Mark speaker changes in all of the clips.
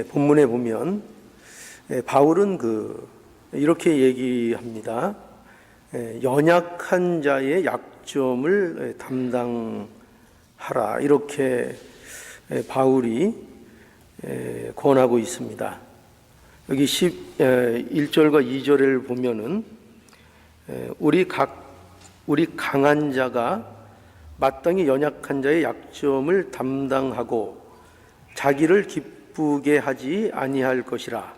Speaker 1: 본문에 보면 바울은 이렇게 얘기합니다. 연약한 자의 약점을 담당하라, 이렇게 바울이 권하고 있습니다. 여기 1절과 2절을 보면은 우리 강한 자가 마땅히 연약한 자의 약점을 담당하고 자기를 기쁘게 하지 아니할 것이라.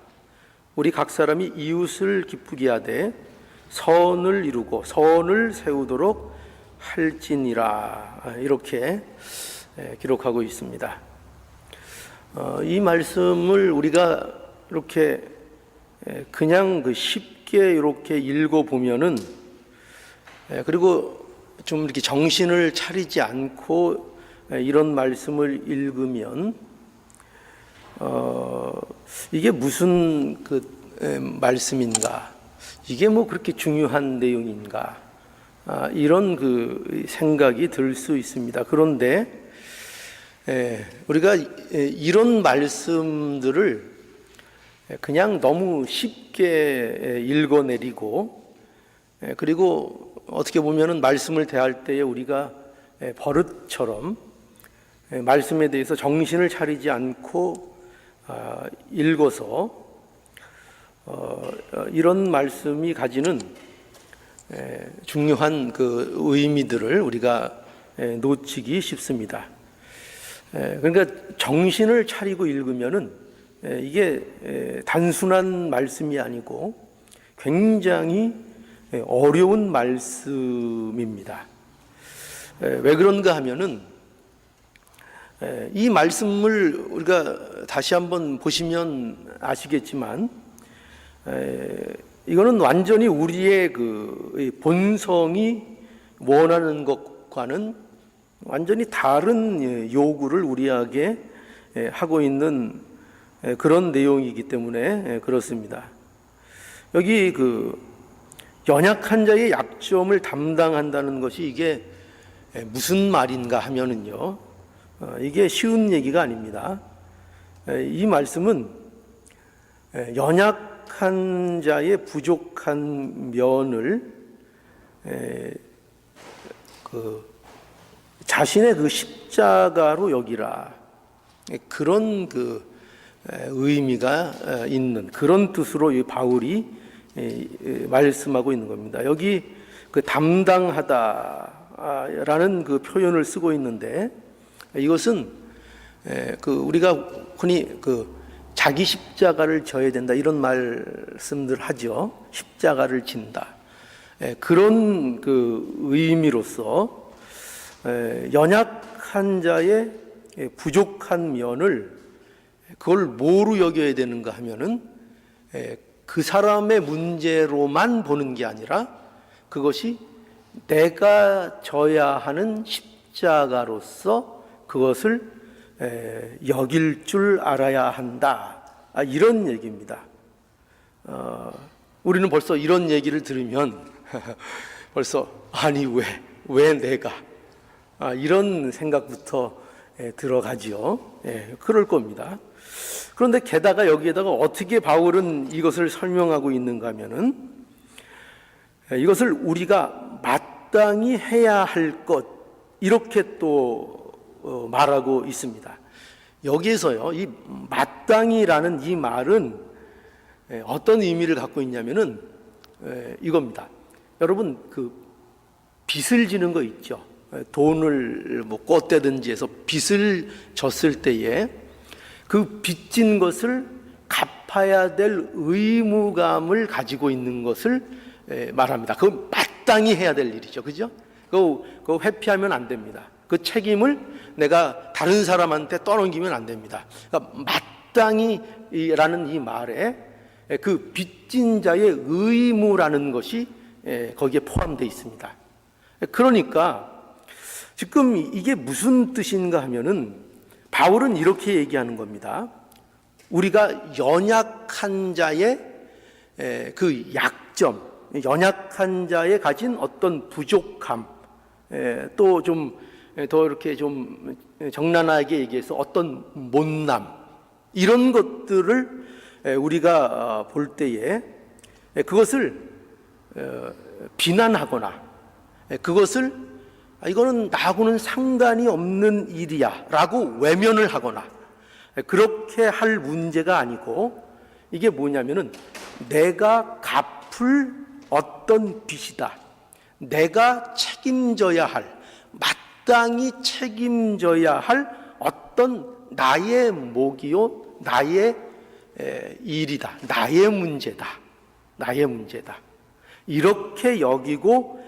Speaker 1: 우리 각 사람이 이웃을 기쁘게 하되 선을 이루고 선을 세우도록 할지니라, 이렇게 기록하고 있습니다. 이 말씀을 우리가 이렇게 그냥 쉽게 이렇게 읽어보면은, 그리고 좀 이렇게 정신을 차리지 않고 이런 말씀을 읽으면 이게 무슨 말씀인가, 이게 뭐 그렇게 중요한 내용인가, 이런 생각이 들 수 있습니다. 그런데 우리가 이런 말씀들을 그냥 너무 쉽게 읽어내리고, 그리고 어떻게 보면은 말씀을 대할 때에 우리가 버릇처럼 말씀에 대해서 정신을 차리지 않고 읽어서 이런 말씀이 가지는 중요한 의미들을 우리가 놓치기 쉽습니다. 그러니까 정신을 차리고 읽으면은 이게 단순한 말씀이 아니고 굉장히 어려운 말씀입니다. 왜 그런가 하면은 이 말씀을 우리가 다시 한번 보시면 아시겠지만, 이거는 완전히 우리의 본성이 원하는 것과는 완전히 다른 요구를 우리에게 하고 있는 그런 내용이기 때문에 그렇습니다. 여기 연약한 자의 약점을 담당한다는 것이 이게 무슨 말인가 하면은요, 이게 쉬운 얘기가 아닙니다. 이 말씀은 연약한 자의 부족한 면을 자신의 십자가로 여기라, 그런 의미가 있는 그런 뜻으로 이 바울이 말씀하고 있는 겁니다. 여기 담당하다라는 표현을 쓰고 있는데, 이것은 우리가 흔히 자기 십자가를 져야 된다, 이런 말씀들 하죠. 십자가를 진다, 그런 의미로서 연약한 자의 부족한 면을 그걸 뭐로 여겨야 되는가 하면은 그 사람의 문제로만 보는 게 아니라 그것이 내가 져야 하는 십자가로서 그것을 여길 줄 알아야 한다, 이런 얘기입니다. 우리는 벌써 이런 얘기를 들으면 벌써 아니 왜 내가, 이런 생각부터 들어가지요. 그럴 겁니다. 그런데 게다가 여기에다가 어떻게 바울은 이것을 설명하고 있는가 하면은, 이것을 우리가 마땅히 해야 할 것, 이렇게 또 말하고 있습니다. 여기에서요, 이 마땅히라는 이 말은 어떤 의미를 갖고 있냐면은 이겁니다. 여러분, 빚을 지는 거 있죠. 돈을 꽂대든지 해서 빚을 졌을 때에 그 빚진 것을 갚아야 될 의무감을 가지고 있는 것을 말합니다. 그건 마땅히 해야 될 일이죠. 그죠? 그거 회피하면 안 됩니다. 그 책임을 내가 다른 사람한테 떠넘기면 안 됩니다. 그러니까 마땅히라는 이 말에 그 빚진 자의 의무라는 것이 거기에 포함되어 있습니다. 그러니까 지금 이게 무슨 뜻인가 하면은 바울은 이렇게 얘기하는 겁니다. 우리가 연약한 자의 약점, 연약한 자의 가진 어떤 부족함, 또 좀 더 이렇게 좀 정난하게 얘기해서 어떤 못남, 이런 것들을 우리가 볼 때에 그것을 비난하거나 그것을 이거는 나하고는 상관이 없는 일이야 라고 외면을 하거나 그렇게 할 문제가 아니고, 이게 뭐냐면은 내가 갚을 어떤 빚이다, 내가 책임져야 할, 마땅히 책임져야 할 어떤 나의 몫이요, 나의 일이다, 나의 문제다, 나의 문제다, 이렇게 여기고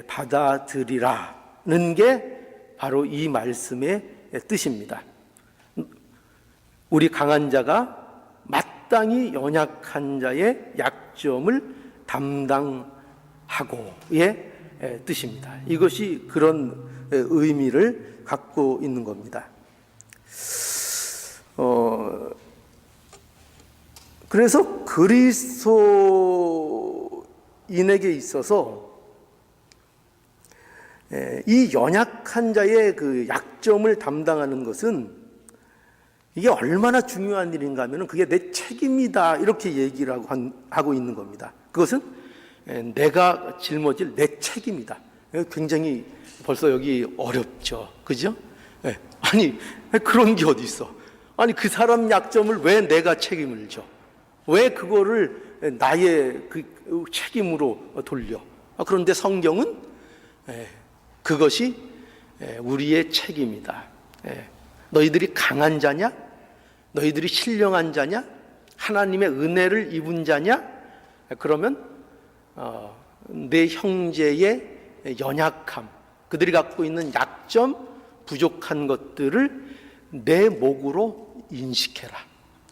Speaker 1: 받아들이라는 게 바로 이 말씀의 뜻입니다. 우리 강한 자가 마땅히 연약한 자의 약점을 담당하고의 뜻입니다. 이것이 그런 의미를 갖고 있는 겁니다. 그래서 그리스도인에게 있어서 이 연약한 자의 그 약점을 담당하는 것은 이게 얼마나 중요한 일인가 하면 그게 내 책임이다 이렇게 얘기를 하고 있는 겁니다. 그것은 내가 짊어질 내 책임이다. 굉장히 벌써 여기 어렵죠. 그죠? 아니 그런 게 어디 있어. 아니 그 사람 약점을 왜 내가 책임을 져? 왜 그거를 나의 그 책임으로 돌려? 그런데 성경은 그것이 우리의 책임이다. 너희들이 강한 자냐? 너희들이 신령한 자냐? 하나님의 은혜를 입은 자냐? 그러면 내 형제의 연약함, 그들이 갖고 있는 약점, 부족한 것들을 내 몫으로 인식해라.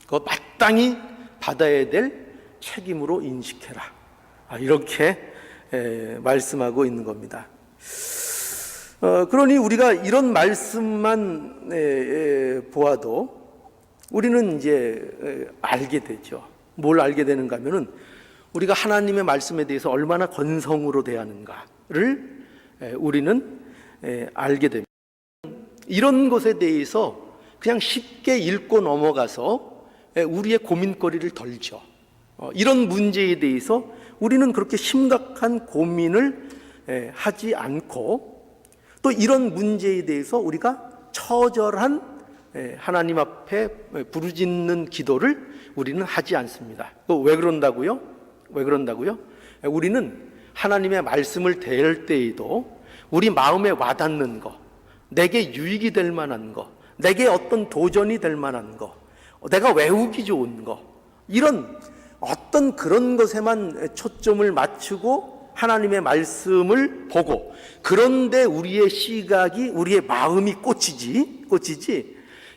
Speaker 1: 그거 마땅히 받아야 될 책임으로 인식해라. 이렇게 말씀하고 있는 겁니다. 그러니 우리가 이런 말씀만 보아도 우리는 이제 알게 되죠. 뭘 알게 되는가 하면은 우리가 하나님의 말씀에 대해서 얼마나 건성으로 대하는가를 우리는 알게 됩니다. 이런 것에 대해서 그냥 쉽게 읽고 넘어가서 우리의 고민거리를 덜죠. 이런 문제에 대해서 우리는 그렇게 심각한 고민을 하지 않고, 또 이런 문제에 대해서 우리가 처절한 하나님 앞에 부르짖는 기도를 우리는 하지 않습니다. 왜 그런다고요? 왜 그런다고요? 우리는 하나님의 말씀을 대할 때에도 우리 마음에 와닿는 거, 내게 유익이 될 만한 거, 내게 어떤 도전이 될 만한 거, 내가 외우기 좋은 거, 이런 어떤 그런 것에만 초점을 맞추고 하나님의 말씀을 보고, 그런데 우리의 시각이, 우리의 마음이 꽂히지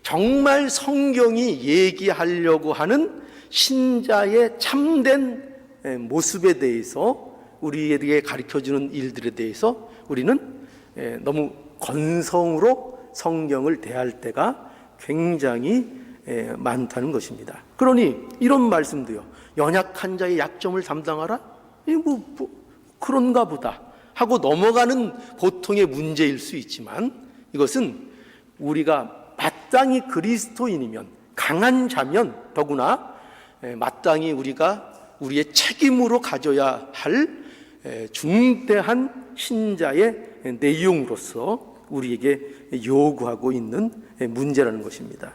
Speaker 1: 정말 성경이 얘기하려고 하는 신자의 참된 모습에 대해서, 우리에게 가르쳐주는 일들에 대해서 우리는 너무 건성으로 성경을 대할 때가 굉장히 많다는 것입니다. 그러니 이런 말씀도요, 연약한 자의 약점을 담당하라? 그런가 보다 하고 넘어가는 보통의 문제일 수 있지만, 이것은 우리가 마땅히 그리스도인이면, 강한 자면 더구나 마땅히 우리가 우리의 책임으로 가져야 할 중대한 신자의 내용으로서 우리에게 요구하고 있는 문제라는 것입니다.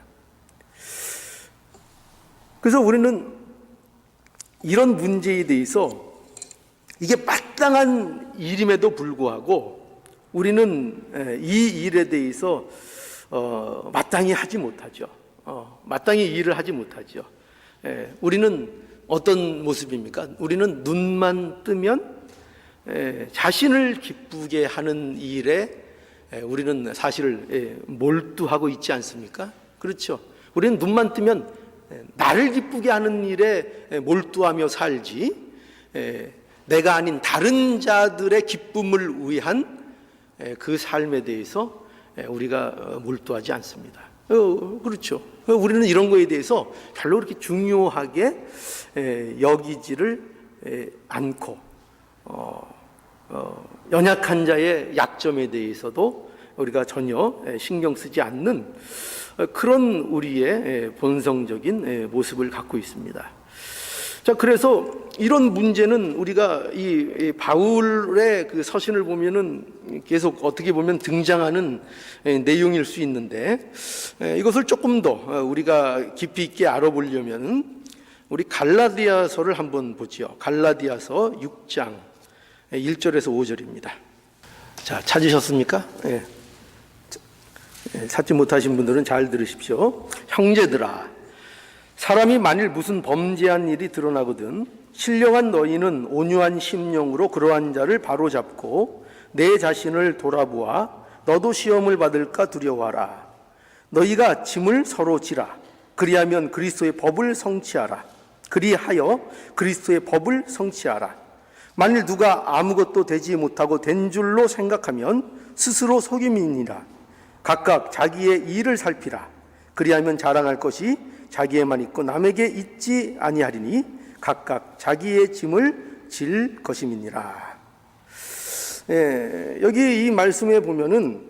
Speaker 1: 그래서 우리는 이런 문제에 대해서 이게 마땅한 일임에도 불구하고 우리는 이 일에 대해서 마땅히 하지 못하죠. 마땅히 일을 하지 못하죠. 우리는 어떤 모습입니까? 우리는 눈만 뜨면 자신을 기쁘게 하는 일에 우리는 사실 몰두하고 있지 않습니까? 그렇죠. 우리는 눈만 뜨면 나를 기쁘게 하는 일에 몰두하며 살지, 내가 아닌 다른 자들의 기쁨을 위한 그 삶에 대해서 우리가 몰두하지 않습니다. 그렇죠. 우리는 이런 거에 대해서 별로 그렇게 중요하게 여기지를 않고, 연약한 자의 약점에 대해서도 우리가 전혀 신경 쓰지 않는 그런 우리의 본성적인 모습을 갖고 있습니다. 자, 그래서 이런 문제는 우리가 이 바울의 그 서신을 보면은 계속 어떻게 보면 등장하는 내용일 수 있는데, 이것을 조금 더 우리가 깊이 있게 알아보려면 우리 갈라디아서를 한번 보죠. 갈라디아서 6장 1절에서 5절입니다. 자, 찾으셨습니까? 찾지 못하신 분들은 잘 들으십시오. 형제들아, 사람이 만일 무슨 범죄한 일이 드러나거든 신령한 너희는 온유한 심령으로 그러한 자를 바로잡고 내 자신을 돌아보아 너도 시험을 받을까 두려워하라. 너희가 짐을 서로 지라. 그리하면 그리스도의 법을 성취하라. 그리하여 그리스도의 법을 성취하라. 만일 누가 아무것도 되지 못하고 된 줄로 생각하면 스스로 속임이니라. 각각 자기의 일을 살피라. 그리하면 자랑할 것이 자기에만 있고 남에게 있지 아니하리니 각각 자기의 짐을 질 것임이니라. 여기 이 말씀에 보면은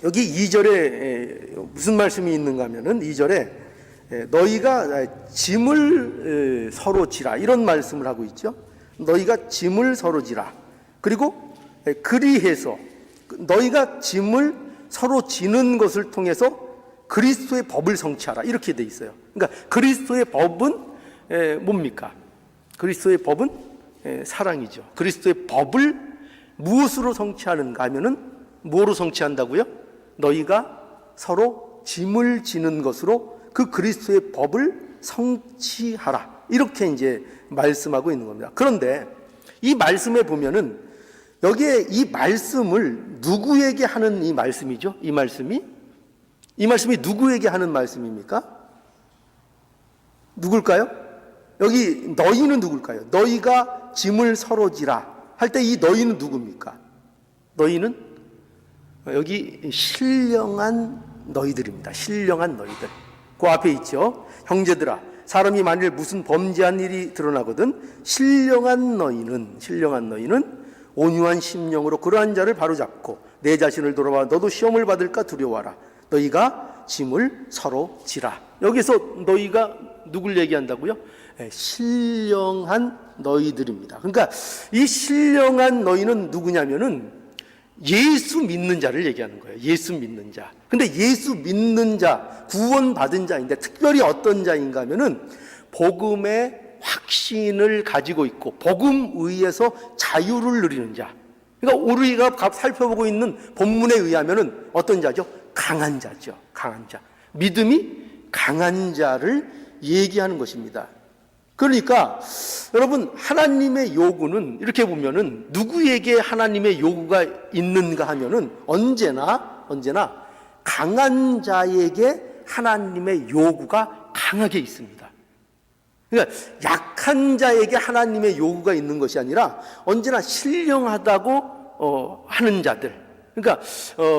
Speaker 1: 여기 2절에 무슨 말씀이 있는가 하면은 2절에 너희가 짐을 서로 지라 이런 말씀을 하고 있죠. 너희가 짐을 서로 지라. 그리고 그리해서 너희가 짐을 서로 지는 것을 통해서 그리스도의 법을 성취하라 이렇게 돼 있어요. 그러니까 그리스도의 법은 뭡니까? 그리스도의 법은 사랑이죠. 그리스도의 법을 무엇으로 성취하는가 하면은 뭐로 성취한다고요? 너희가 서로 짐을 지는 것으로 그 그리스도의 법을 성취하라 이렇게 이제 말씀하고 있는 겁니다. 그런데 이 말씀에 보면은 여기에 이 말씀을 누구에게 하는 이 말씀이죠? 이 말씀이 누구에게 하는 말씀입니까? 누굴까요? 여기 너희는 누굴까요? 너희가 짐을 서로 지라 할 때 이 너희는 누굽니까? 너희는 여기 신령한 너희들입니다. 신령한 너희들. 그 앞에 있죠. 형제들아, 사람이 만일 무슨 범죄한 일이 드러나거든 신령한 너희는 온유한 심령으로 그러한 자를 바로잡고 내 자신을 돌아봐 너도 시험을 받을까 두려워하라. 너희가 짐을 서로 지라. 여기서 너희가 누굴 얘기한다고요? 신령한 너희들입니다. 그러니까 이 신령한 너희는 누구냐면은 예수 믿는 자를 얘기하는 거예요. 예수 믿는 자. 근데 예수 믿는 자, 구원받은 자인데 특별히 어떤 자인가 하면은 복음의 확신을 가지고 있고 복음 의에서 자유를 누리는 자. 그러니까 우리가 살펴보고 있는 본문에 의하면은 어떤 자죠? 강한 자죠. 강한 자. 믿음이 강한 자를 얘기하는 것입니다. 그러니까 여러분 하나님의 요구는 이렇게 보면은 누구에게 하나님의 요구가 있는가 하면은 언제나 강한 자에게 하나님의 요구가 강하게 있습니다. 그러니까 약한 자에게 하나님의 요구가 있는 것이 아니라 언제나 신령하다고 하는 자들, 그러니까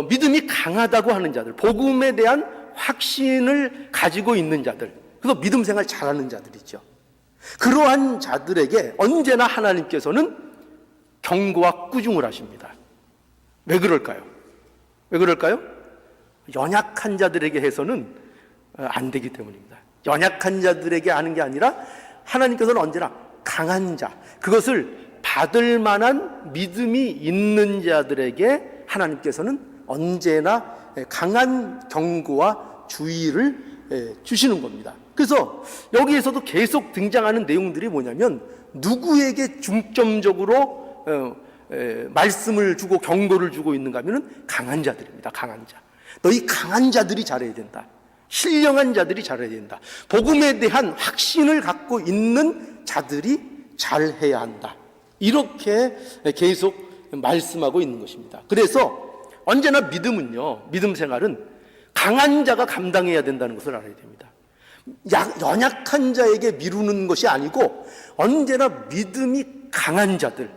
Speaker 1: 믿음이 강하다고 하는 자들, 복음에 대한 확신을 가지고 있는 자들, 그래서 믿음 생활 잘하는 자들이죠. 그러한 자들에게 언제나 하나님께서는 경고와 꾸중을 하십니다. 왜 그럴까요? 연약한 자들에게 해서는 안 되기 때문입니다. 연약한 자들에게 하는 게 아니라 하나님께서는 언제나 강한 자, 그것을 받을 만한 믿음이 있는 자들에게 하나님께서는 언제나 강한 경고와 주의를 주시는 겁니다. 그래서 여기에서도 계속 등장하는 내용들이 뭐냐면 누구에게 중점적으로 말씀을 주고 경고를 주고 있는가 하면 강한 자들입니다. 강한 자. 너희 강한 자들이 잘해야 된다. 신령한 자들이 잘해야 된다. 복음에 대한 확신을 갖고 있는 자들이 잘해야 한다. 이렇게 계속 말씀하고 있는 것입니다. 그래서 언제나 믿음 생활은 강한 자가 감당해야 된다는 것을 알아야 됩니다. 연약한 자에게 미루는 것이 아니고 언제나 믿음이 강한 자들,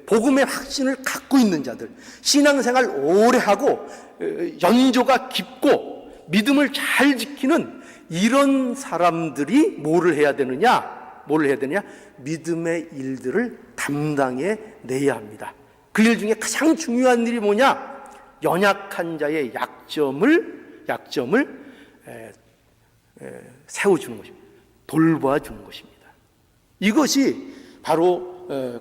Speaker 1: 복음의 확신을 갖고 있는 자들, 신앙생활 오래 하고 연조가 깊고 믿음을 잘 지키는 이런 사람들이 뭐를 해야 되느냐? 믿음의 일들을 담당해 내야 합니다. 그 일 중에 가장 중요한 일이 뭐냐? 연약한 자의 약점을 세워주는 것입니다. 돌봐주는 것입니다. 이것이 바로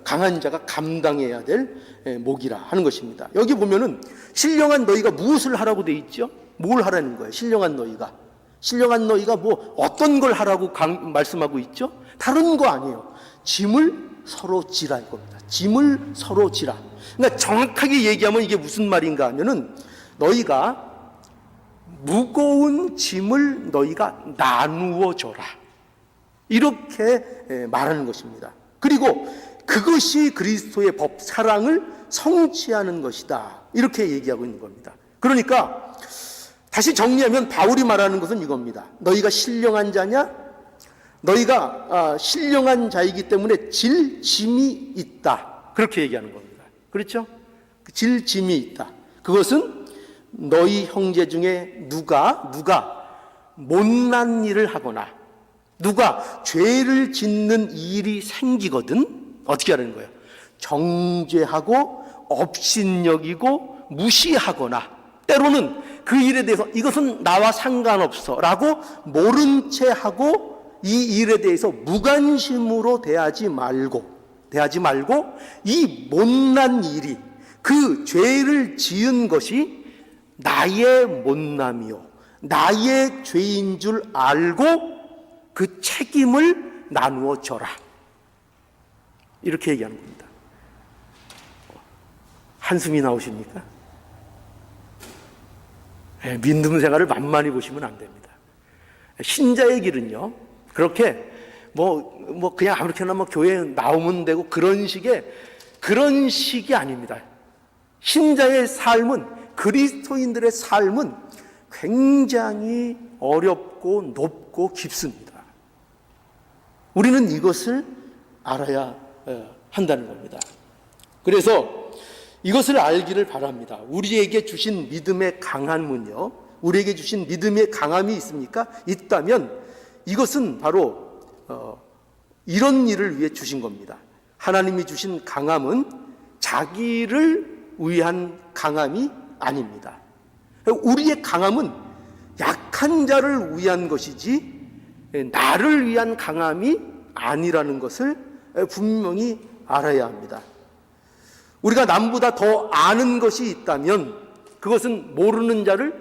Speaker 1: 강한 자가 감당해야 될 몫이라 하는 것입니다. 여기 보면은 신령한 너희가 무엇을 하라고 돼 있죠? 뭘 하라는 거예요? 신령한 너희가 뭐 어떤 걸 하라고 말씀하고 있죠? 다른 거 아니에요. 짐을 서로 지라 이겁니다. 짐을 서로 지라. 그러니까 정확하게 얘기하면 이게 무슨 말인가 하면은 너희가 무거운 짐을 너희가 나누어 줘라. 이렇게 말하는 것입니다. 그리고 그것이 그리스도의 법, 사랑을 성취하는 것이다. 이렇게 얘기하고 있는 겁니다. 그러니까 다시 정리하면 바울이 말하는 것은 이겁니다. 너희가 신령한 자냐? 너희가 신령한 자이기 때문에 질 짐이 있다. 그렇게 얘기하는 겁니다. 그렇죠? 질 짐이 있다. 그것은 너희 형제 중에 누가 못난 일을 하거나 누가 죄를 짓는 일이 생기거든 어떻게 하는 거예요? 정죄하고 업신여기고 무시하거나 때로는 그 일에 대해서 이것은 나와 상관없어 라고 모른 채 하고 이 일에 대해서 무관심으로 대하지 말고 이 못난 일이 그 죄를 지은 것이 나의 못남이요 나의 죄인 줄 알고 그 책임을 나누어 줘라. 이렇게 얘기하는 겁니다. 한숨이 나오십니까? 믿음 생활을 만만히 보시면 안 됩니다. 신자의 길은요, 그렇게 그냥 아무렇게나 교회에 나오면 되고 그런 식이 아닙니다. 신자의 삶은, 그리스도인들의 삶은 굉장히 어렵고 높고 깊습니다. 우리는 이것을 알아야 한다는 겁니다. 그래서 이것을 알기를 바랍니다. 우리에게 주신 믿음의 강함은요, 우리에게 주신 믿음의 강함이 있습니까? 있다면 이것은 바로 이런 일을 위해 주신 겁니다. 하나님이 주신 강함은 자기를 위한 강함이 아닙니다. 우리의 강함은 약한 자를 위한 것이지 나를 위한 강함이 아니라는 것을 분명히 알아야 합니다. 우리가 남보다 더 아는 것이 있다면 그것은 모르는 자를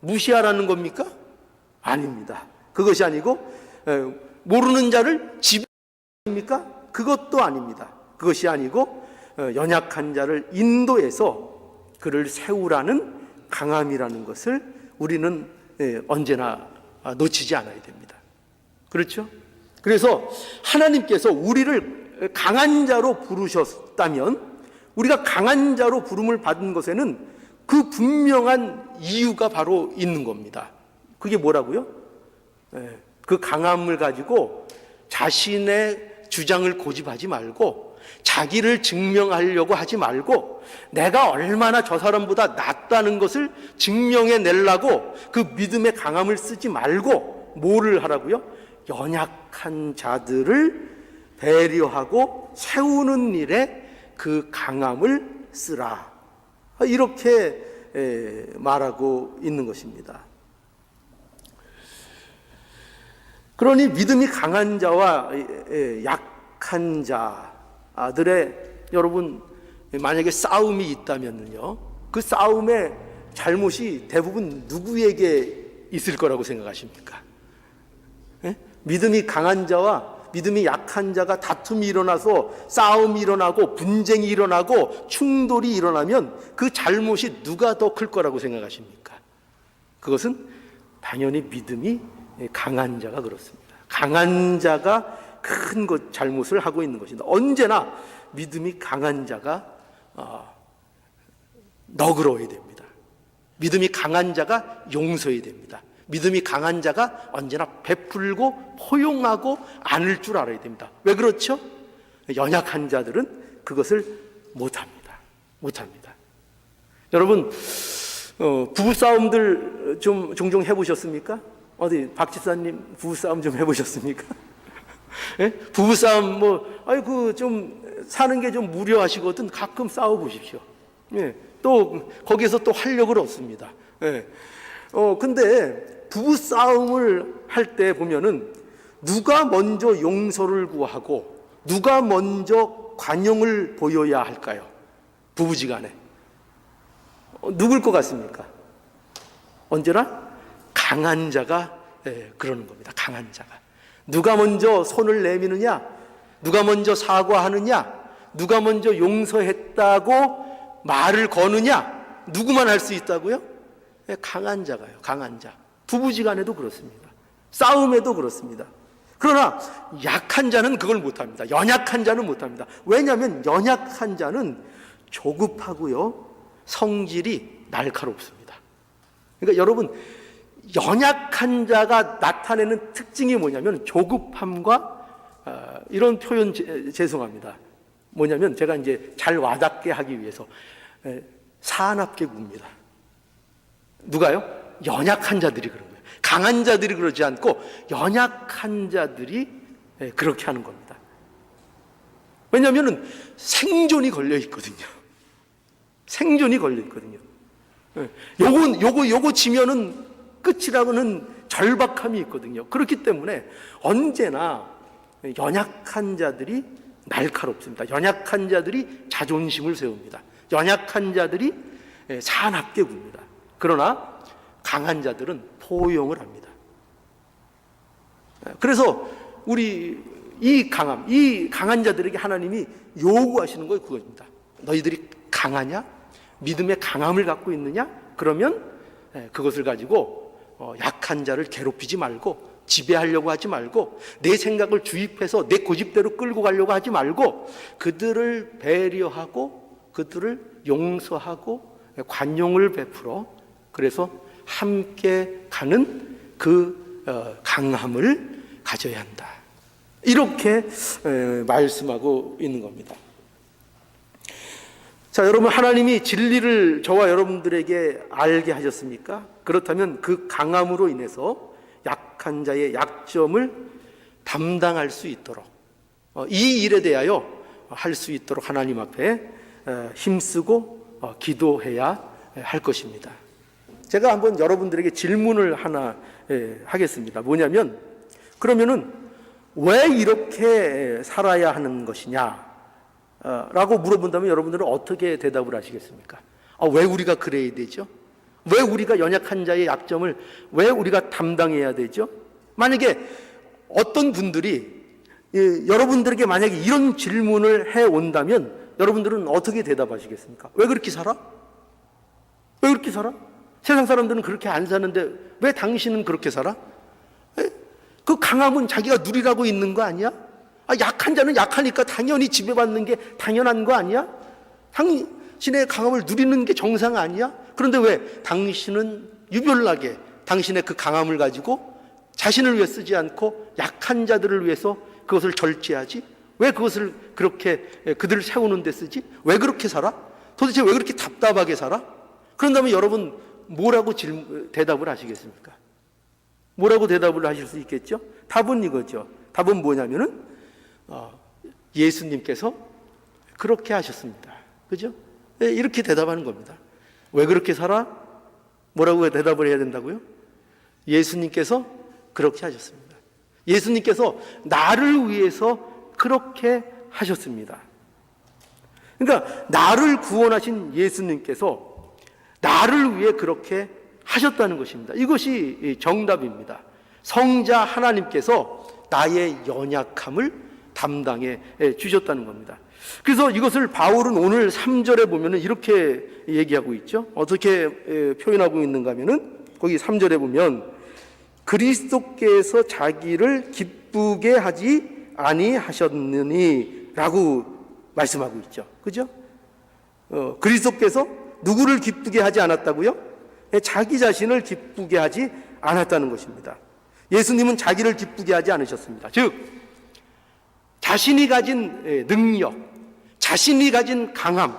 Speaker 1: 무시하라는 겁니까? 아닙니다. 그것이 아니고 모르는 자를 지배합니까? 그것도 아닙니다. 그것이 아니고 연약한 자를 인도해서 그를 세우라는 강함이라는 것을 우리는 언제나 놓치지 않아야 됩니다. 그렇죠? 그래서 하나님께서 우리를 강한 자로 부르셨다면 우리가 강한 자로 부름을 받은 것에는 그 분명한 이유가 바로 있는 겁니다. 그게 뭐라고요? 그 강함을 가지고 자신의 주장을 고집하지 말고 자기를 증명하려고 하지 말고 내가 얼마나 저 사람보다 낫다는 것을 증명해 내려고 그 믿음의 강함을 쓰지 말고 뭐를 하라고요? 연약한 자들을 배려하고 세우는 일에 그 강함을 쓰라. 이렇게 말하고 있는 것입니다. 그러니 믿음이 강한 자와 약한 자들의 여러분 만약에 싸움이 있다면요, 그 싸움의 잘못이 대부분 누구에게 있을 거라고 생각하십니까? 믿음이 강한 자와 믿음이 약한 자가 다툼이 일어나서 싸움이 일어나고 분쟁이 일어나고 충돌이 일어나면 그 잘못이 누가 더 클 거라고 생각하십니까? 그것은 당연히 믿음이 강한 자가 그렇습니다. 강한 자가 큰 잘못을 하고 있는 것입니다. 언제나 믿음이 강한 자가 너그러워야 됩니다. 믿음이 강한 자가 용서해야 됩니다. 믿음이 강한 자가 언제나 베풀고 포용하고 안을 줄 알아야 됩니다. 왜 그렇죠? 연약한 자들은 그것을 못합니다. 여러분 부부싸움들 좀 종종 해보셨습니까? 어디 박 집사님 부부싸움 좀 해보셨습니까? 예? 부부싸움 좀 사는 게 좀 무료하시거든 가끔 싸워보십시오. 예. 또 거기에서 또 활력을 얻습니다. 예. 근데 부부 싸움을 할 때 보면은 누가 먼저 용서를 구하고 누가 먼저 관용을 보여야 할까요? 부부지간에 누굴 것 같습니까? 언제나 강한 자가 그러는 겁니다. 강한 자가. 누가 먼저 손을 내미느냐, 누가 먼저 사과하느냐, 누가 먼저 용서했다고 말을 거느냐, 누구만 할 수 있다고요? 강한 자가요. 강한 자. 부부지간에도 그렇습니다. 싸움에도 그렇습니다. 그러나 약한 자는 그걸 못합니다. 연약한 자는 못합니다. 왜냐하면 연약한 자는 조급하고요, 성질이 날카롭습니다. 그러니까 여러분, 연약한 자가 나타내는 특징이 뭐냐면 조급함과 이런 표현 죄송합니다. 뭐냐면 제가 이제 잘 와닿게 하기 위해서 사납게 굽니다. 누가요? 연약한 자들이 그런 거예요. 강한 자들이 그러지 않고 연약한 자들이 그렇게 하는 겁니다. 왜냐하면 생존이 걸려 있거든요. 생존이 걸려 있거든요. 요거 지면은 끝이라고는 절박함이 있거든요. 그렇기 때문에 언제나 연약한 자들이 날카롭습니다. 연약한 자들이 자존심을 세웁니다. 연약한 자들이 사납게 굽니다. 그러나 강한 자들은 포용을 합니다. 그래서 우리 이 강한 자들에게 하나님이 요구하시는 거 그겁니다. 너희들이 강하냐? 믿음의 강함을 갖고 있느냐? 그러면 그것을 가지고 약한 자를 괴롭히지 말고 지배하려고 하지 말고 내 생각을 주입해서 내 고집대로 끌고 가려고 하지 말고 그들을 배려하고 그들을 용서하고 관용을 베풀어 그래서 함께 가는 그 강함을 가져야 한다. 이렇게 말씀하고 있는 겁니다. 자, 여러분, 하나님이 진리를 저와 여러분들에게 알게 하셨습니까? 그렇다면 그 강함으로 인해서 약한 자의 약점을 담당할 수 있도록 이 일에 대하여 할 수 있도록 하나님 앞에 힘쓰고 기도해야 할 것입니다. 제가 한번 여러분들에게 질문을 하나 하겠습니다. 뭐냐면 그러면은 왜 이렇게 살아야 하는 것이냐 라고 물어본다면 여러분들은 어떻게 대답을 하시겠습니까? 왜 우리가 그래야 되죠? 왜 우리가 연약한 자의 약점을 왜 우리가 담당해야 되죠? 만약에 어떤 분들이 여러분들에게 만약에 이런 질문을 해온다면 여러분들은 어떻게 대답하시겠습니까? 왜 그렇게 살아? 왜 그렇게 살아? 세상 사람들은 그렇게 안 사는데 왜 당신은 그렇게 살아? 그 강함은 자기가 누리라고 있는 거 아니야? 약한 자는 약하니까 당연히 지배받는 게 당연한 거 아니야? 당신의 강함을 누리는 게 정상 아니야? 그런데 왜 당신은 유별나게 당신의 그 강함을 가지고 자신을 위해 쓰지 않고 약한 자들을 위해서 그것을 절제하지? 왜 그것을 그렇게 그들을 세우는 데 쓰지? 왜 그렇게 살아? 도대체 왜 그렇게 답답하게 살아? 그런다면 여러분 뭐라고 대답을 하시겠습니까? 뭐라고 대답을 하실 수 있겠죠? 답은 이거죠. 답은 뭐냐면은 예수님께서 그렇게 하셨습니다. 그죠? 이렇게 대답하는 겁니다. 왜 그렇게 살아? 뭐라고 대답을 해야 된다고요? 예수님께서 그렇게 하셨습니다. 예수님께서 나를 위해서 그렇게 하셨습니다. 그러니까 나를 구원하신 예수님께서 나를 위해 그렇게 하셨다는 것입니다. 이것이 정답입니다. 성자 하나님께서 나의 연약함을 담당해 주셨다는 겁니다. 그래서 이것을 바울은 오늘 3절에 보면 이렇게 얘기하고 있죠. 어떻게 표현하고 있는가 하면은 거기 3절에 보면 그리스도께서 자기를 기쁘게 하지 아니하셨느니 라고 말씀하고 있죠. 그죠? 그리스도께서 누구를 기쁘게 하지 않았다고요? 자기 자신을 기쁘게 하지 않았다는 것입니다. 예수님은 자기를 기쁘게 하지 않으셨습니다. 즉 자신이 가진 능력, 자신이 가진 강함,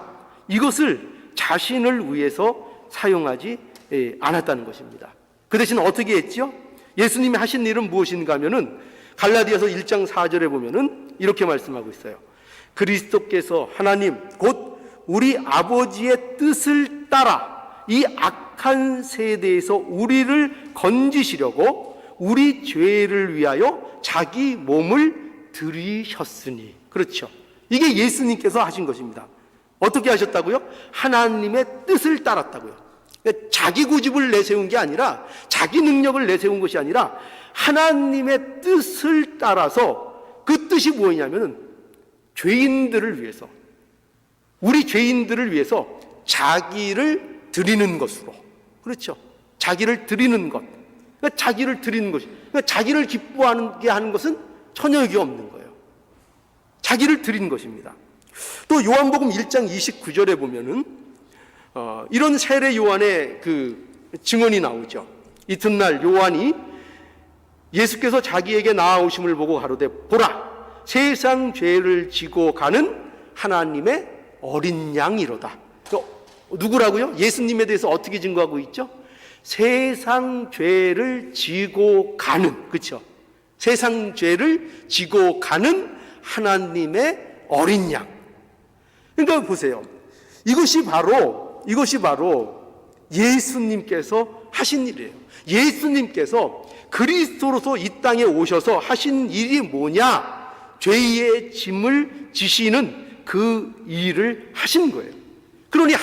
Speaker 1: 이것을 자신을 위해서 사용하지 않았다는 것입니다. 그 대신 어떻게 했죠? 예수님이 하신 일은 무엇인가 하면은 갈라디아서 1장 4절에 보면은 이렇게 말씀하고 있어요. 그리스도께서 하나님 곧 우리 아버지의 뜻을 따라 이 악한 세대에서 우리를 건지시려고 우리 죄를 위하여 자기 몸을 들이셨으니. 그렇죠. 이게 예수님께서 하신 것입니다. 어떻게 하셨다고요? 하나님의 뜻을 따랐다고요. 자기 고집을 내세운 게 아니라, 자기 능력을 내세운 것이 아니라 하나님의 뜻을 따라서, 그 뜻이 뭐냐면은 죄인들을 위해서, 우리 죄인들을 위해서 자기를 드리는 것으로. 그렇죠. 자기를 드리는 것. 그러니까 자기를 드리는 것이, 그러니까 자기를 기뻐하게 하는 것은 전혀 의미 없는 거예요. 자기를 드리는 것입니다. 또 요한복음 1장 29절에 보면은 이런 세례 요한의 그 증언이 나오죠. 이튿날 요한이 예수께서 자기에게 나아오심을 보고 가로되 보라, 세상 죄를 지고 가는 하나님의 어린 양이로다. 누구라고요? 예수님에 대해서 어떻게 증거하고 있죠? 세상 죄를 지고 가는, 그렇죠? 세상 죄를 지고 가는 하나님의 어린 양. 그러니까 보세요. 이것이 바로 예수님께서 하신 일이에요. 예수님께서 그리스도로서 이 땅에 오셔서 하신 일이 뭐냐? 죄의 짐을 지시는 그 일을 하신 거예요. 그러니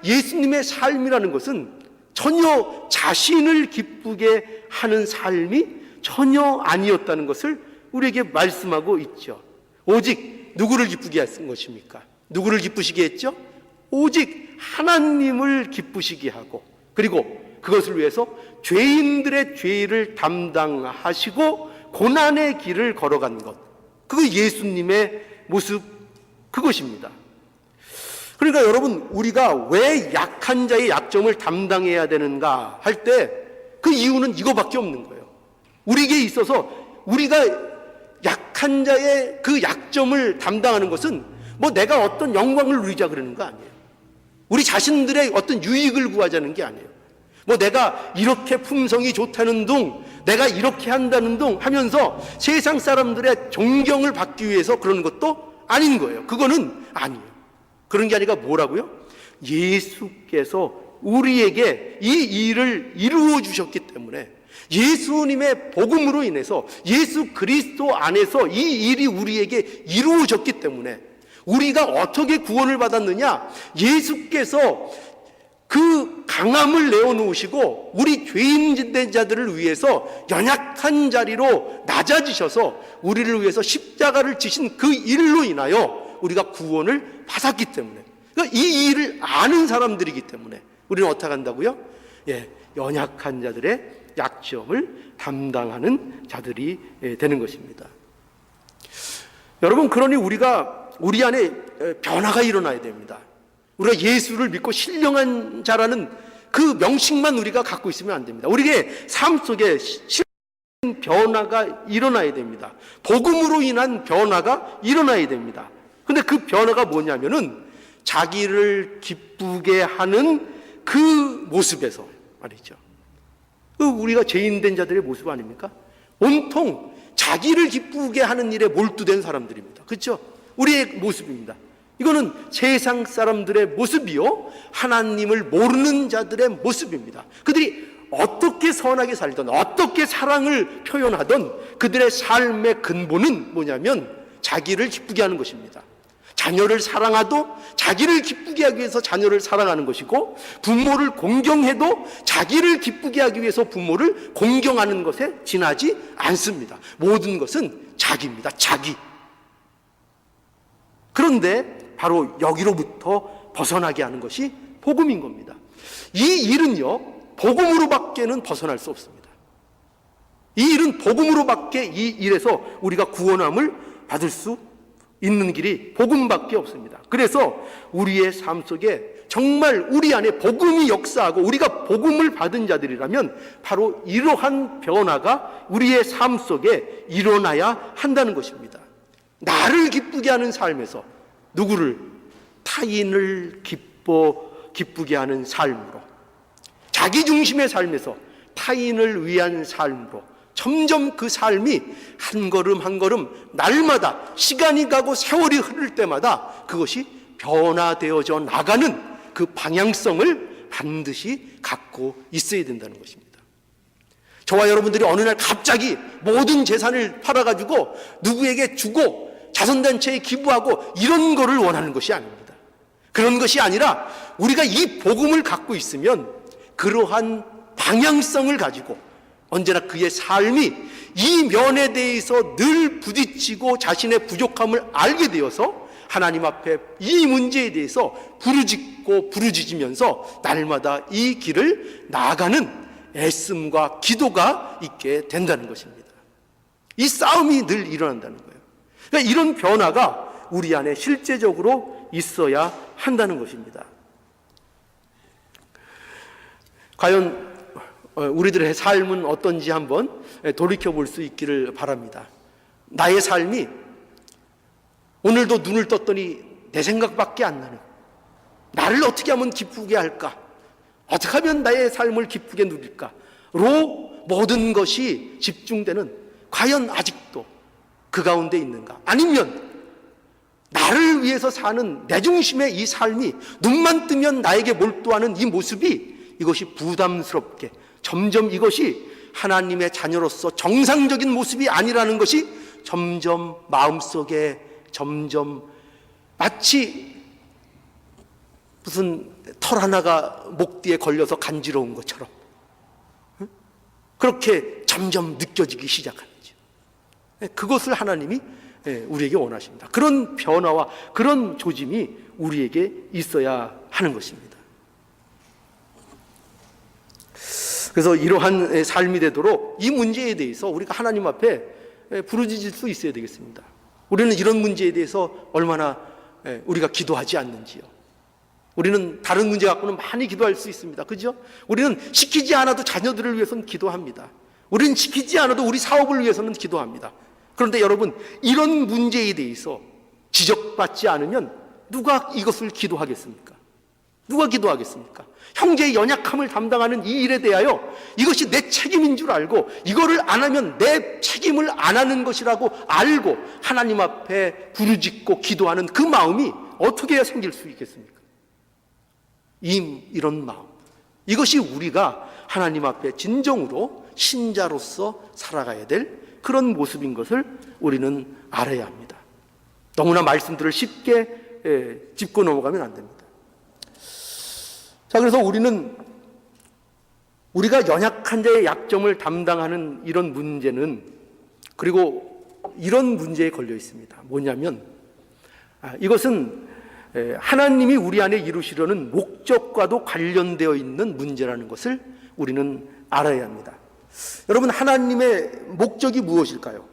Speaker 1: 예수님의 삶이라는 것은 전혀 자신을 기쁘게 하는 삶이 전혀 아니었다는 것을 우리에게 말씀하고 있죠. 오직 누구를 기쁘게 하신 것입니까? 누구를 기쁘시게 했죠? 오직 하나님을 기쁘시게 하고, 그리고 그것을 위해서 죄인들의 죄를 담당하시고 고난의 길을 걸어간 것, 그거 예수님의 모습, 그것입니다. 그러니까 여러분, 우리가 왜 약한 자의 약점을 담당해야 되는가 할 때 그 이유는 이거밖에 없는 거예요. 우리에게 있어서 우리가 약한 자의 그 약점을 담당하는 것은 뭐 내가 어떤 영광을 누리자 그러는 거 아니에요. 우리 자신들의 어떤 유익을 구하자는 게 아니에요. 뭐 내가 이렇게 품성이 좋다는 둥, 내가 이렇게 한다는 둥 하면서 세상 사람들의 존경을 받기 위해서 그러는 것도 아닌 거예요. 그거는 아니에요. 그런 게 아니라 뭐라고요? 예수께서 우리에게 이 일을 이루어 주셨기 때문에, 예수님의 복음으로 인해서, 예수 그리스도 안에서 이 일이 우리에게 이루어졌기 때문에, 우리가 어떻게 구원을 받았느냐? 예수께서 그 강함을 내어놓으시고 우리 죄인된 자들을 위해서 연약한 자리로 낮아지셔서 우리를 위해서 십자가를 지신 그 일로 인하여 우리가 구원을 받았기 때문에, 그러니까 이 일을 아는 사람들이기 때문에 우리는 어떻게 한다고요? 연약한 자들의 약점을 담당하는 자들이 되는 것입니다. 여러분, 그러니 우리 안에 변화가 일어나야 됩니다. 우리가 예수를 믿고 신령한 자라는 그 명칭만 우리가 갖고 있으면 안 됩니다. 우리의 삶 속에 실제적인 변화가 일어나야 됩니다. 복음으로 인한 변화가 일어나야 됩니다. 근데 그 변화가 뭐냐면은 자기를 기쁘게 하는 그 모습에서 말이죠. 우리가 죄인된 자들의 모습 아닙니까? 온통 자기를 기쁘게 하는 일에 몰두된 사람들입니다. 그렇죠? 우리의 모습입니다. 이거는 세상 사람들의 모습이요, 하나님을 모르는 자들의 모습입니다. 그들이 어떻게 선하게 살던, 어떻게 사랑을 표현하던 그들의 삶의 근본은 뭐냐면 자기를 기쁘게 하는 것입니다. 자녀를 사랑하도 자기를 기쁘게 하기 위해서 자녀를 사랑하는 것이고, 부모를 공경해도 자기를 기쁘게 하기 위해서 부모를 공경하는 것에 지나지 않습니다. 모든 것은 자기입니다. 자기. 그런데 바로 여기로부터 벗어나게 하는 것이 복음인 겁니다. 이 일은요, 복음으로밖에는 벗어날 수 없습니다. 이 일은 복음으로밖에, 이 일에서 우리가 구원함을 받을 수 있는 길이 복음밖에 없습니다. 그래서 우리의 삶 속에 정말 우리 안에 복음이 역사하고 우리가 복음을 받은 자들이라면 바로 이러한 변화가 우리의 삶 속에 일어나야 한다는 것입니다. 나를 기쁘게 하는 삶에서 누구를? 타인을 기쁘게 하는 삶으로, 자기 중심의 삶에서 타인을 위한 삶으로 점점 그 삶이 한 걸음 한 걸음 날마다 시간이 가고 세월이 흐를 때마다 그것이 변화되어져 나가는 그 방향성을 반드시 갖고 있어야 된다는 것입니다. 저와 여러분들이 어느 날 갑자기 모든 재산을 팔아가지고 누구에게 주고 자선단체에 기부하고 이런 거를 원하는 것이 아닙니다. 그런 것이 아니라 우리가 이 복음을 갖고 있으면 그러한 방향성을 가지고 언제나 그의 삶이 이 면에 대해서 늘 부딪히고 자신의 부족함을 알게 되어서 하나님 앞에 이 문제에 대해서 부르짖고 부르짖으면서 날마다 이 길을 나아가는 애씀과 기도가 있게 된다는 것입니다. 이 싸움이 늘 일어난다는 거예요. 그러니까 이런 변화가 우리 안에 실제적으로 있어야 한다는 것입니다. 과연 우리들의 삶은 어떤지 한번 돌이켜볼 수 있기를 바랍니다. 나의 삶이 오늘도 눈을 떴더니 내 생각밖에 안 나는, 나를 어떻게 하면 기쁘게 할까? 어떻게 하면 나의 삶을 기쁘게 누릴까? 로 모든 것이 집중되는, 과연 아직도 그 가운데 있는가? 아니면 나를 위해서 사는 내 중심의 이 삶이 눈만 뜨면 나에게 몰두하는 이 모습이, 이것이 부담스럽게 점점 이것이 하나님의 자녀로서 정상적인 모습이 아니라는 것이 점점 마음속에 점점 마치 무슨 털 하나가 목 뒤에 걸려서 간지러운 것처럼 그렇게 점점 느껴지기 시작하죠. 그것을 하나님이 우리에게 원하십니다. 그런 변화와 그런 조짐이 우리에게 있어야 하는 것입니다. 그래서 이러한 삶이 되도록 이 문제에 대해서 우리가 하나님 앞에 부르짖을 수 있어야 되겠습니다. 우리는 이런 문제에 대해서 얼마나 우리가 기도하지 않는지요. 우리는 다른 문제 갖고는 많이 기도할 수 있습니다. 그죠? 우리는 시키지 않아도 자녀들을 위해서는 기도합니다. 우리는 시키지 않아도 우리 사업을 위해서는 기도합니다. 그런데 여러분, 이런 문제에 대해서 지적받지 않으면 누가 이것을 기도하겠습니까? 누가 기도하겠습니까? 형제의 연약함을 담당하는 이 일에 대하여 이것이 내 책임인 줄 알고 이거를 안 하면 내 책임을 안 하는 것이라고 알고 하나님 앞에 부르짖고 기도하는 그 마음이 어떻게 해야 생길 수 있겠습니까? 이런 마음, 이것이 우리가 하나님 앞에 진정으로 신자로서 살아가야 될 그런 모습인 것을 우리는 알아야 합니다. 너무나 말씀들을 쉽게 짚고 넘어가면 안 됩니다. 자, 그래서 우리는 우리가 연약한 자의 약점을 담당하는 이런 문제는, 그리고 이런 문제에 걸려 있습니다. 뭐냐면 이것은 하나님이 우리 안에 이루시려는 목적과도 관련되어 있는 문제라는 것을 우리는 알아야 합니다. 여러분, 하나님의 목적이 무엇일까요?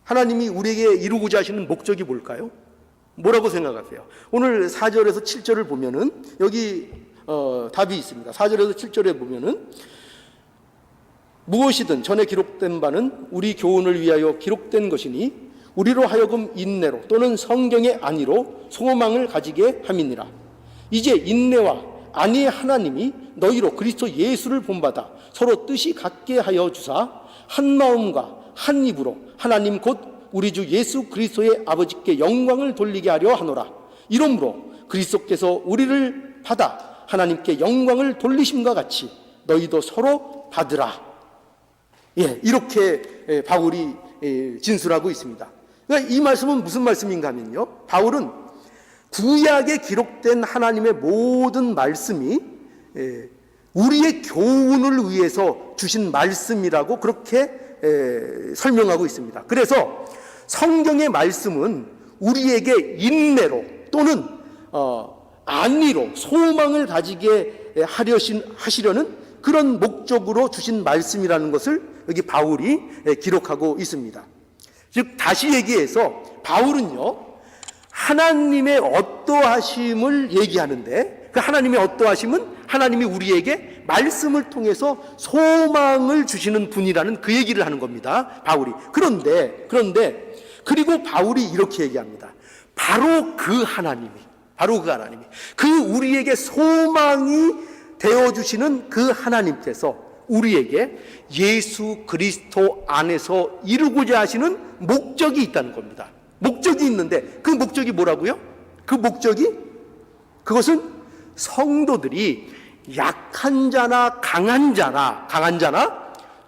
Speaker 1: 하나님이 우리에게 이루고자 하시는 목적이 뭘까요? 뭐라고 생각하세요? 오늘 4절에서 7절을 보면은 여기 답이 있습니다. 4절에서 7절에 보면은 무엇이든 전에 기록된 바는 우리 교훈을 위하여 기록된 것이니 우리로 하여금 인내로 또는 성경의 안위로 소망을 가지게 함이니라. 이제 인내와 안위의 하나님이 너희로 그리스도 예수를 본받아 서로 뜻이 같게 하여 주사 한 마음과 한 입으로 하나님 곧 우리 주 예수 그리스도의 아버지께 영광을 돌리게 하려 하노라. 이러므로 그리스도께서 우리를 받아 하나님께 영광을 돌리심과 같이 너희도 서로 받으라. 이렇게 바울이 진술하고 있습니다. 그러니까 이 말씀은 무슨 말씀인가 하면요, 바울은 구약에 기록된 하나님의 모든 말씀이 우리의 교훈을 위해서 주신 말씀이라고 그렇게 설명하고 있습니다. 그래서 성경의 말씀은 우리에게 인내로 또는 안위로 소망을 가지게 하시려는 그런 목적으로 주신 말씀이라는 것을 여기 바울이 기록하고 있습니다. 즉 다시 얘기해서 바울은요, 하나님의 어떠하심을 얘기하는데 그 하나님의 어떠하심은 하나님이 우리에게 말씀을 통해서 소망을 주시는 분이라는 그 얘기를 하는 겁니다, 바울이. 그런데 그리고 바울이 이렇게 얘기합니다. 바로 그 하나님이 그 우리에게 소망이 되어주시는 그 하나님께서 우리에게 예수 그리스도 안에서 이루고자 하시는 목적이 있다는 겁니다. 목적이 있는데 그 목적이 뭐라고요? 그것은 성도들이 약한 자나 강한 자나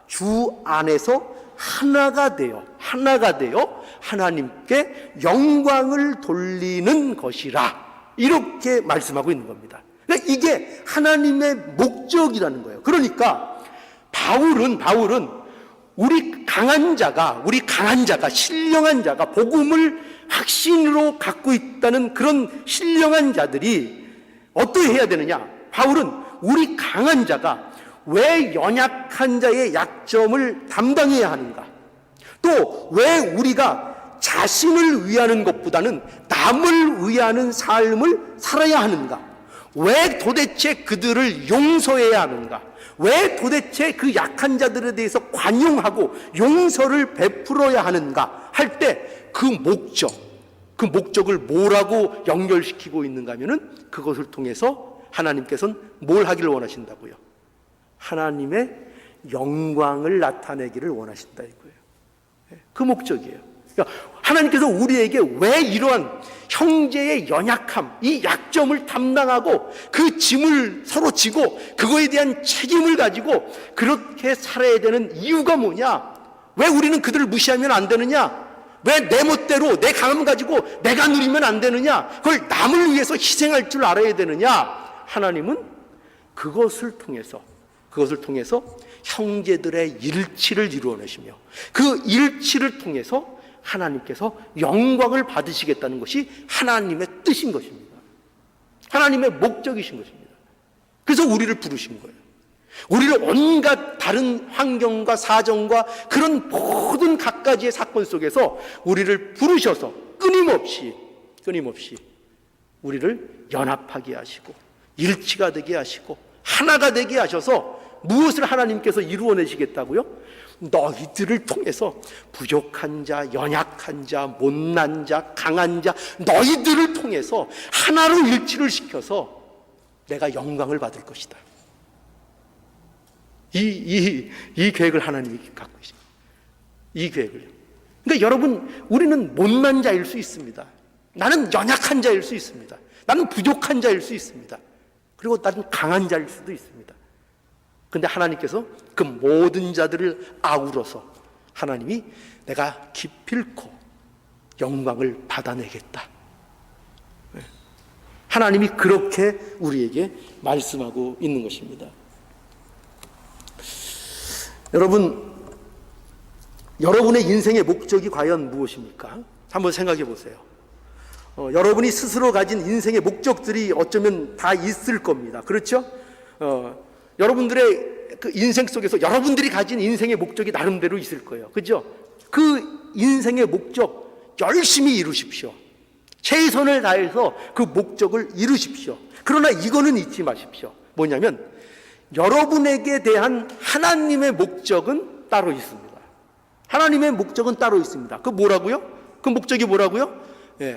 Speaker 1: 주 안에서 하나가 되어 하나님께 영광을 돌리는 것이라, 이렇게 말씀하고 있는 겁니다. 그러니까 이게 하나님의 목적이라는 거예요. 그러니까 바울은 우리 강한 자가 신령한 자가 복음을 확신으로 갖고 있다는 그런 신령한 자들이 어떻게 해야 되느냐? 바울은 우리 강한 자가 왜 연약한 자의 약점을 담당해야 하는가? 또 왜 우리가 자신을 위하는 것보다는 남을 위하는 삶을 살아야 하는가? 왜 도대체 그들을 용서해야 하는가? 왜 도대체 그 약한 자들에 대해서 관용하고 용서를 베풀어야 하는가 할 때 그 목적을 뭐라고 연결시키고 있는가 하면은 그것을 통해서 하나님께서는 뭘 하기를 원하신다고요? 하나님의 영광을 나타내기를 원하신다 이거예요. 그 목적이에요. 그러니까 하나님께서 우리에게 왜 이러한 형제의 연약함, 이 약점을 담당하고 그 짐을 서로 지고 그거에 대한 책임을 가지고 그렇게 살아야 되는 이유가 뭐냐? 왜 우리는 그들을 무시하면 안 되느냐? 왜 내 멋대로 내 강함 가지고 내가 누리면 안 되느냐? 그걸 남을 위해서 희생할 줄 알아야 되느냐? 하나님은 그것을 통해서 형제들의 일치를 이루어내시며 그 일치를 통해서 하나님께서 영광을 받으시겠다는 것이 하나님의 뜻인 것입니다. 하나님의 목적이신 것입니다. 그래서 우리를 부르신 거예요. 우리를 온갖 다른 환경과 사정과 그런 모든 갖가지의 사건 속에서 우리를 부르셔서 끊임없이 우리를 연합하게 하시고 일치가 되게 하시고 하나가 되게 하셔서 무엇을 하나님께서 이루어내시겠다고요? 너희들을 통해서 부족한 자, 연약한 자, 못난 자, 강한 자, 너희들을 통해서 하나로 일치를 시켜서 내가 영광을 받을 것이다. 이 계획을 하나님이 갖고 계십니다. 이 계획을요. 그러니까 여러분, 우리는 못난 자일 수 있습니다. 나는 연약한 자일 수 있습니다. 나는 부족한 자일 수 있습니다. 그리고 나는 강한 자일 수도 있습니다. 그런데 하나님께서 그 모든 자들을 아우러서 하나님이 내가 기필코 영광을 받아내겠다. 하나님이 그렇게 우리에게 말씀하고 있는 것입니다. 여러분의 인생의 목적이 과연 무엇입니까? 한번 생각해 보세요. 여러분이 스스로 가진 인생의 목적들이 어쩌면 다 있을 겁니다. 그렇죠? 여러분들의 그 인생 속에서 여러분들이 가진 인생의 목적이 나름대로 있을 거예요. 그죠? 그 인생의 목적 열심히 이루십시오. 최선을 다해서 그 목적을 이루십시오. 그러나 이거는 잊지 마십시오. 뭐냐면 여러분에게 대한 하나님의 목적은 따로 있습니다. 하나님의 목적은 따로 있습니다. 그 뭐라고요? 그 목적이 뭐라고요?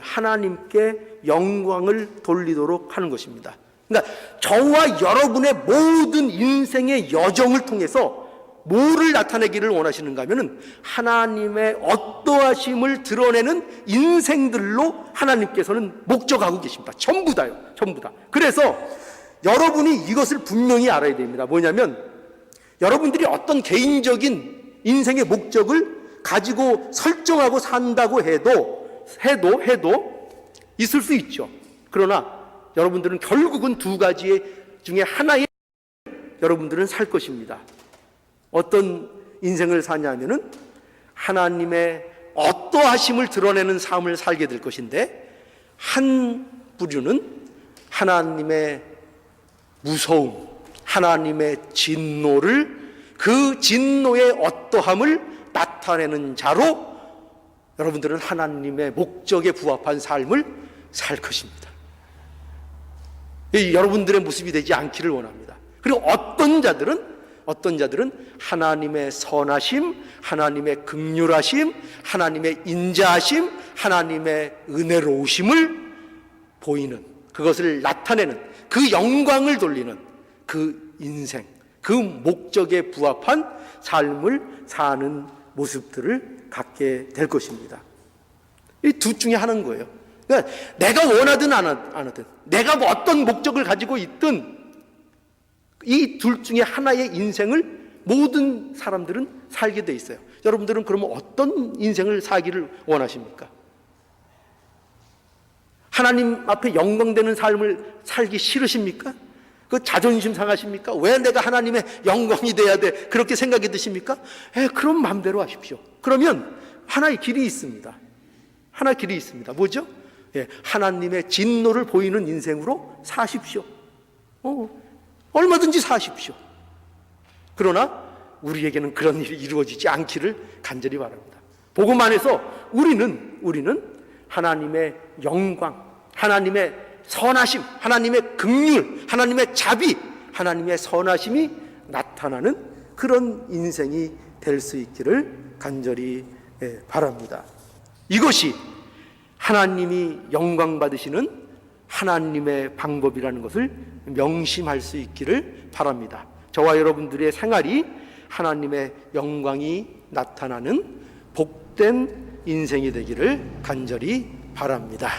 Speaker 1: 하나님께 영광을 돌리도록 하는 것입니다. 그러니까 저와 여러분의 모든 인생의 여정을 통해서 뭐를 나타내기를 원하시는가 하면은 하나님의 어떠하심을 드러내는 인생들로 하나님께서는 목적하고 계십니다. 전부 다요. 전부 다. 그래서 여러분이 이것을 분명히 알아야 됩니다. 뭐냐면 여러분들이 어떤 개인적인 인생의 목적을 가지고 설정하고 산다고 해도 있을 수 있죠. 그러나 여러분들은 결국은 두 가지 중에 하나의 여러분들은 살 것입니다. 어떤 인생을 사냐면은 하나님의 어떠하심을 드러내는 삶을 살게 될 것인데, 한 부류는 하나님의 무서움, 하나님의 진노를, 그 진노의 어떠함을 나타내는 자로 여러분들은 하나님의 목적에 부합한 삶을 살 것입니다. 여러분들의 모습이 되지 않기를 원합니다. 그리고 어떤 자들은 하나님의 선하심, 하나님의 긍휼하심, 하나님의 인자하심, 하나님의 은혜로우심을 보이는, 그것을 나타내는, 그 영광을 돌리는 그 인생, 그 목적에 부합한 삶을 사는 모습들을 갖게 될 것입니다. 이 둘 중에 하나인 거예요. 그러니까 내가 원하든 안 하든, 내가 뭐 어떤 목적을 가지고 있든 이 둘 중에 하나의 인생을 모든 사람들은 살게 돼 있어요. 여러분들은 그러면 어떤 인생을 살기를 원하십니까? 하나님 앞에 영광되는 삶을 살기 싫으십니까? 그 자존심 상하십니까? 왜 내가 하나님의 영광이 돼야 돼? 그렇게 생각이 드십니까? 그럼 마음대로 하십시오. 그러면 하나의 길이 있습니다. 하나의 길이 있습니다. 뭐죠? 하나님의 진노를 보이는 인생으로 사십시오. 얼마든지 사십시오. 그러나 우리에게는 그런 일이 이루어지지 않기를 간절히 바랍니다. 복음 안에서 우리는 하나님의 영광, 하나님의 선하심, 하나님의 긍휼, 하나님의 자비, 하나님의 선하심이 나타나는 그런 인생이 될 수 있기를 간절히 바랍니다. 이것이 하나님이 영광 받으시는 하나님의 방법이라는 것을 명심할 수 있기를 바랍니다. 저와 여러분들의 생활이 하나님의 영광이 나타나는 복된 인생이 되기를 간절히 바랍니다.